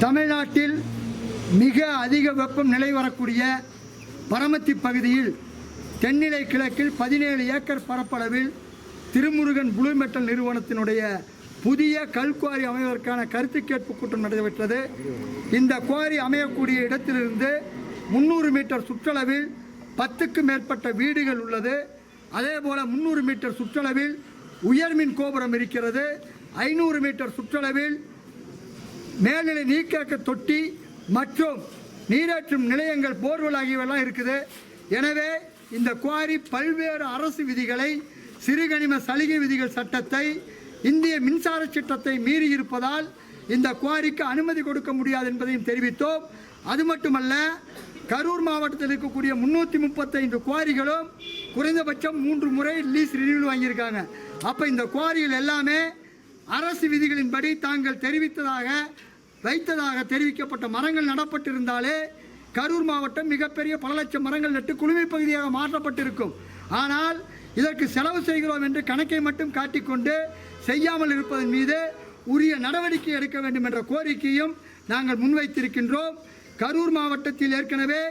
தமிழ்நாட்டில் மிக அதிக வெப்பம் நிலை வரக்கூடிய பரமத்தி பகுதியில் தென்னிலை கிழக்கில் 17 ஏக்கர் பரப்பளவில் திருமுருகன் ப்ளூ மெட்டல் நிறுவனத்தினுடைய புதிய கல்குவாரி அமைவதற்கான கருத்து கேட்பு கூட்டம் நடைபெற்றது. இந்த குவாரி அமையக்கூடிய இடத்திலிருந்து 300 மீட்டர் சுற்றளவில் 10க்கும் மேற்பட்ட வீடுகள் உள்ளது. அதேபோல 300 மீட்டர் சுற்றளவில் உயர்மின் கோபுரம் இருக்கிறது. 500 மீட்டர் சுற்றளவில் மேல்நிலை நீர்த்தேக்க தொட்டி மற்றும் நீரேற்றும் நிலையங்கள் போர்வெல் ஆகியவெல்லாம் இருக்குது. எனவே இந்த குவாரி பல்வேறு அரசு விதிகளை, சிறுகனிம சலுகை விதிகள் சட்டத்தை, இந்திய மின்சார சட்டத்தை மீறி இருப்பதால் இந்த குவாரிக்கு அனுமதி கொடுக்க முடியாது என்பதையும் தெரிவித்தோம். அது மட்டுமல்ல, கரூர் மாவட்டத்தில் இருக்கக்கூடிய 335 குவாரிகளும் குறைந்தபட்சம் 3 முறை லீஸ் ரினியூவல் வாங்கியிருக்காங்க. அப்போ இந்த குவாரிகள் எல்லாமே அரசு விதிகளின்படி தாங்கள் வைத்ததாக தெரிவிக்கப்பட்ட மரங்கள் நடப்பட்டிருந்தாலே கரூர் மாவட்டம் மிகப்பெரிய பல லட்சம் மரங்கள் நட்டு குளுமை பகுதியாக மாற்றப்பட்டிருக்கும். ஆனால் இதற்கு செலவு செய்கிறோம் என்று கணக்கை மட்டும் காட்டிக்கொண்டு செய்யாமல் இருப்பதன் மீது உரிய நடவடிக்கை எடுக்க வேண்டும் என்ற கோரிக்கையும் நாங்கள் முன்வைத்திருக்கின்றோம். கரூர் மாவட்டத்தில் ஏற்கனவே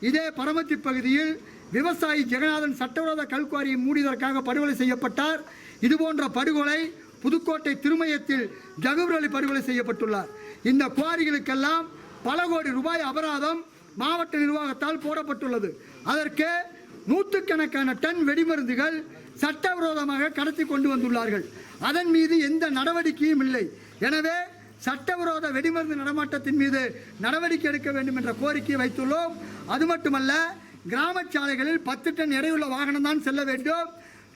இதே பரமத்தி பகுதியில் விவசாயி ஜெகநாதன் சட்டவிரோத கல்குவாரியை மூடியதற்காக படுகொலை செய்யப்பட்டார். இதுபோன்ற படுகொலை புதுக்கோட்டை திருமயத்தில் ஜகூர் அலி படுகொலை செய்யப்பட்டுள்ளார். இந்த குவாரிகளுக்கெல்லாம் பல கோடி ரூபாய் அபராதம் மாவட்ட நிர்வாகத்தால் போடப்பட்டுள்ளது. அதற்கு நூற்றுக்கணக்கான டன் வெடிமருந்துகள் சட்டவிரோதமாக கடத்தி கொண்டு வந்துள்ளார்கள். அதன் மீது எந்த நடவடிக்கையும் இல்லை. எனவே சட்டவிரோத வெடிமருந்து நடமாட்டத்தின் மீது நடவடிக்கை எடுக்க வேண்டும் என்ற கோரிக்கையை வைத்துள்ளோம். அது மட்டுமல்ல, கிராம சாலைகளில் 10 டன் எடையுள்ள வாகனம் தான் செல்ல வேண்டும்.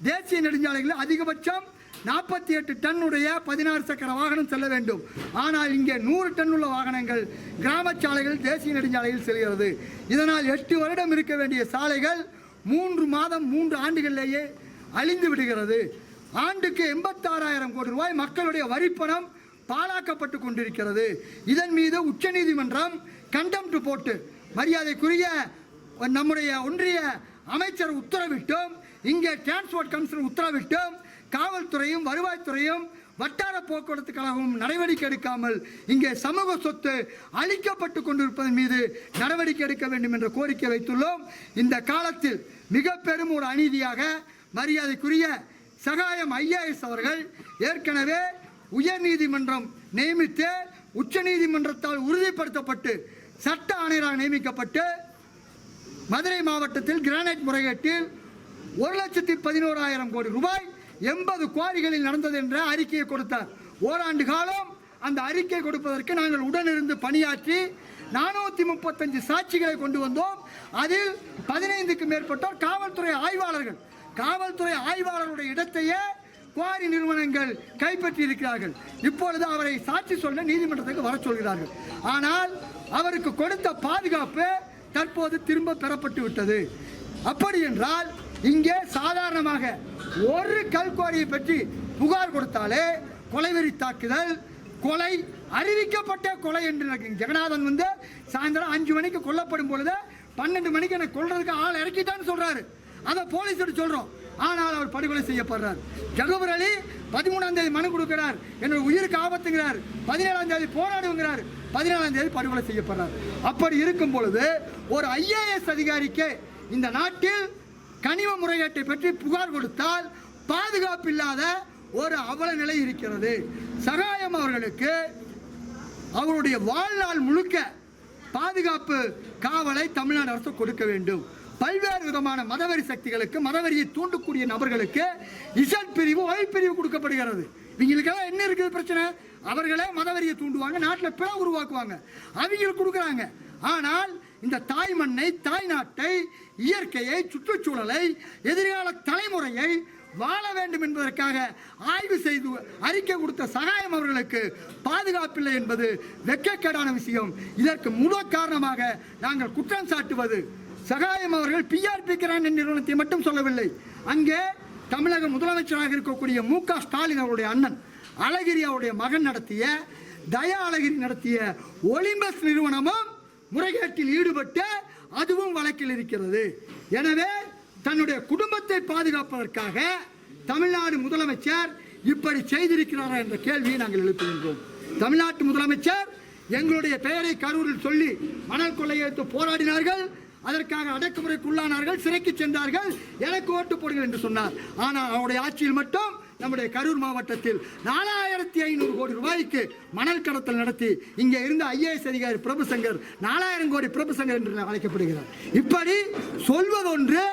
தேசிய நெடுஞ்சாலைகளில் அதிகபட்சம் 48 டன் உடைய 16 சக்கர வாகனம் செல்ல வேண்டும். ஆனால் இங்கே 100 டன் உள்ள வாகனங்கள் கிராம சாலைகள் தேசிய நெடுஞ்சாலையில் செல்கிறது. இதனால் 8 வருடம் இருக்க வேண்டிய சாலைகள் 3 மாதம் 3 ஆண்டுகளிலேயே அழிந்து விடுகிறது. ஆண்டுக்கு 86,000 கோடி ரூபாய் மக்களுடைய வரிப்பணம் பாழாக்கப்பட்டு கொண்டிருக்கிறது. இதன் மீது உச்சநீதிமன்றம் கண்டெம்ட் போட்டு மரியாதைக்குரிய நம்முடைய ஒன்றிய அமைச்சர் உத்தரவிட்டும், இங்கே டிரான்ஸ்போர்ட் கமிஷனர் உத்தரவிட்டும், காவல்துறையும் வருவாய்த்துறையும் வட்டார போக்குவரத்து கழகமும் நடவடிக்கை எடுக்காமல் இங்கே சமூக சொத்து அளிக்கப்பட்டு கொண்டிருப்பதன் மீது நடவடிக்கை எடுக்க வேண்டும் என்ற கோரிக்கை வைத்துள்ளோம். இந்த காலத்தில் மிக பெரும் ஒரு அநீதியாக மரியாதைக்குரிய சகாயம் IAS அவர்கள் ஏற்கனவே உயர்நீதிமன்றம் நியமித்து உச்சநீதிமன்றத்தால் உறுதிப்படுத்தப்பட்டு சட்ட ஆணையராக நியமிக்கப்பட்டு மதுரை மாவட்டத்தில் கிரானைட் முறைகேட்டில் 1,11,000 கோடி ரூபாய் 80 குவாரிகளில் நடந்தது என்ற அறிக்கையை கொடுத்தார். ஓராண்டு காலம் அந்த அறிக்கை கொடுப்பதற்கு நாங்கள் உடனிருந்து பணியாற்றி 435 சாட்சிகளை கொண்டு வந்தோம். அதில் 15க்கும் மேற்பட்டோர் காவல்துறை ஆய்வாளர்கள். காவல்துறை ஆய்வாளருடைய இடத்தையே குவாரி நிறுவனங்கள் கைப்பற்றி இருக்கிறார்கள். இப்பொழுது அவரை சாட்சி சொல்ல நீதிமன்றத்துக்கு வர சொல்கிறார்கள். ஆனால் அவருக்கு கொடுத்த பாதுகாப்பு தற்போது திரும்ப பெறப்பட்டு விட்டது. அப்படி என்றால் இங்கே சாதாரணமாக ஒரு கல்குவாரியை பற்றி புகார் கொடுத்தாலே கொலைவெறி தாக்குதல், கொலை, அறிவிக்கப்பட்ட கொலை என்று ஜெகநாதன் வந்து சாயந்தரம் 5 மணிக்கு கொல்லப்படும் பொழுது 12 மணிக்கு எனக்கு கொல்றதுக்கு ஆள் இறக்கிட்டான்னு சொல்றாரு. அதை போலீஸ் சொல்றோம். ஆனால் அவர் படுகொலை செய்யப்படுறார். ஜகூர் அலி 13ஆம் தேதி மனு கொடுக்கிறார், என்னோட உயிருக்கு ஆபத்துங்கிறார். 17ஆம் தேதி போராடுங்கிறார். 17ஆம் தேதி படுகொலை செய்யப்படுறார். அப்படி இருக்கும் பொழுது ஒரு IAS அதிகாரிக்கு இந்த நாட்டில் கனிம முறைகேட்டை பற்றி புகார் கொடுத்தால் பாதுகாப்பு இல்லாத ஒரு அவல நிலை இருக்கிறது. சகாயம் அவர்களுக்கு அவருடைய வாழ்நாள் முழுக்க பாதுகாப்பு காவலை தமிழ்நாடு அரசு கொடுக்க வேண்டும். பல்வேறு விதமான மதவெறி சக்திகளுக்கு, மதவெறியை தூண்டக்கூடிய நபர்களுக்கு இசட் பிரிவு, ஒய் பிரிவு கொடுக்கப்படுகிறது. இவங்களுக்கெல்லாம் என்ன இருக்குது பிரச்சனை? அவர்களே மதவெறியை தூண்டுவாங்க, நாட்டில் பிற உருவாக்குவாங்க, அவங்களுக்கு கொடுக்குறாங்க. ஆனால் இந்த தாய் மண்ணை, தாய் நாட்டை, இயற்கையை, சுற்றுச்சூழலை, எதிர்கால தலைமுறையை வாழ வேண்டும் என்பதற்காக ஆய்வு செய்து அறிக்கை கொடுத்த சகாயம் அவர்களுக்கு பாதுகாப்பில்லை என்பது வெட்கக்கேடான விஷயம். இதற்கு முழு காரணமாக நாங்கள் குற்றம் சாட்டுவது, சகாயம் அவர்கள் PRP கிரானைட் நிறுவனத்தை மட்டும் சொல்லவில்லை. அங்கே தமிழக முதலமைச்சராக இருக்கக்கூடிய MK ஸ்டாலின் அவருடைய அண்ணன் அழகிரி அவருடைய மகன் நடத்திய, தயா அழகிரி நடத்திய ஒலிம்பஸ் நிறுவனமும் முறைகேட்டில் ஈடுபட்டு அதுவும் வழக்கில் இருக்கிறது. எனவே தன்னுடைய குடும்பத்தை பாதுகாப்பதற்காக தமிழ்நாடு முதலமைச்சர் இப்படி செய்திருக்கிறாரா என்ற கேள்வியை நாங்கள் எழுப்புகின்றோம். தமிழ்நாட்டு முதலமைச்சர் எங்களுடைய பெயரை கரூரில் சொல்லி மணல் கொள்ளையடித்து போராடினார்கள். அதற்காக அடக்குமுறைக்குள்ளானார்கள், சிறைக்கு சென்றார்கள். எனக்கு ஓட்டு போடுங்கள் என்று சொன்னார். ஆனால் அவருடைய ஆட்சியில் மட்டும் நம்முடைய கரூர் மாவட்டத்தில் 4500 கோடி ரூபாய்க்கு மணல் கடத்தல் நடத்தி இங்கே இருந்த IAS அதிகாரி பிரபுசங்கர் 4000 கோடி பிரபுசங்கர் என்று அழைக்கப்படுகிறார். இப்படி சொல்வதொன்று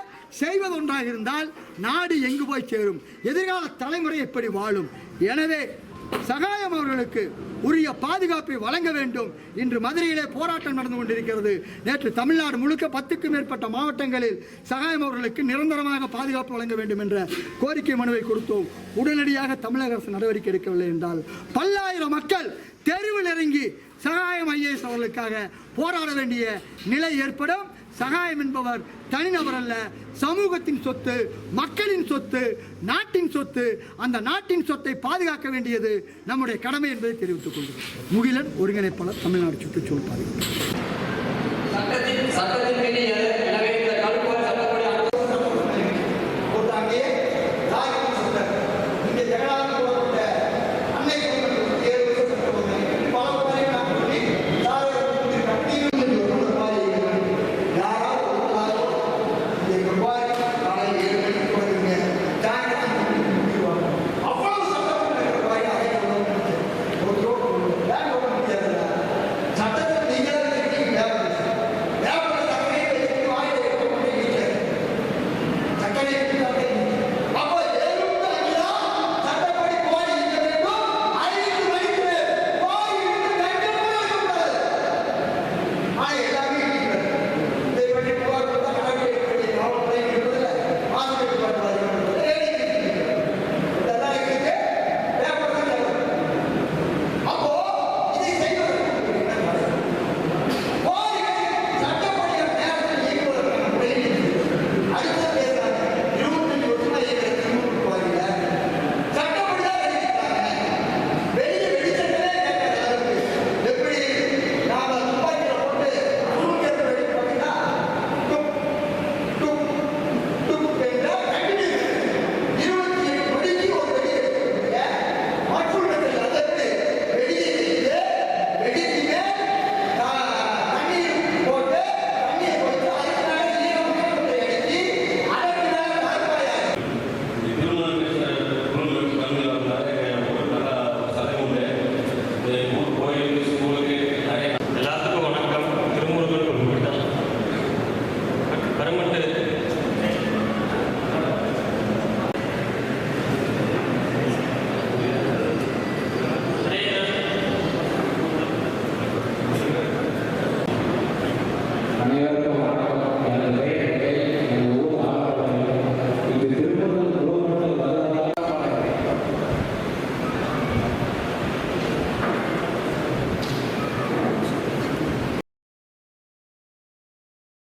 செய்வதொன்றாக இருந்தால் நாடு எங்கு போய் சேரும்? எதிர்கால தலைமுறை எப்படி வாழும்? எனவே சகாயம் அவர்களுக்கு உரிய பாதுகாப்பை வழங்க வேண்டும். இன்று மதுரையிலே போராட்டம் நடந்து கொண்டிருக்கிறது. நேற்று தமிழ்நாடு முழுக்க 10க்கும் மேற்பட்ட மாவட்டங்களில் சகாயம் அவர்களுக்கு நிரந்தரமாக பாதுகாப்பு வழங்க வேண்டும் என்ற கோரிக்கை மனுவை கொடுத்தோம். உடனடியாக தமிழக அரசு நடவடிக்கை எடுக்கவில்லை என்றால் பல்லாயிரம் மக்கள் தெருவில் இறங்கி சகாயம் IAS அவர்களுக்காக போராட வேண்டிய நிலை ஏற்படும். சகாயம் என்பவர் தனிநபர் அல்ல, சமூகத்தின் சொத்து, மக்களின் சொத்து, நாட்டின் சொத்து. அந்த நாட்டின் சொத்தை பாதுகாக்க வேண்டியது நம்முடைய கடமை என்பதை தெரிவித்துக் கொள்கிறோம். முகிலன், ஒருங்கிணைப்பாளர், தமிழ்நாடு சுற்றுச்சூழல் பாதுகாப்பு.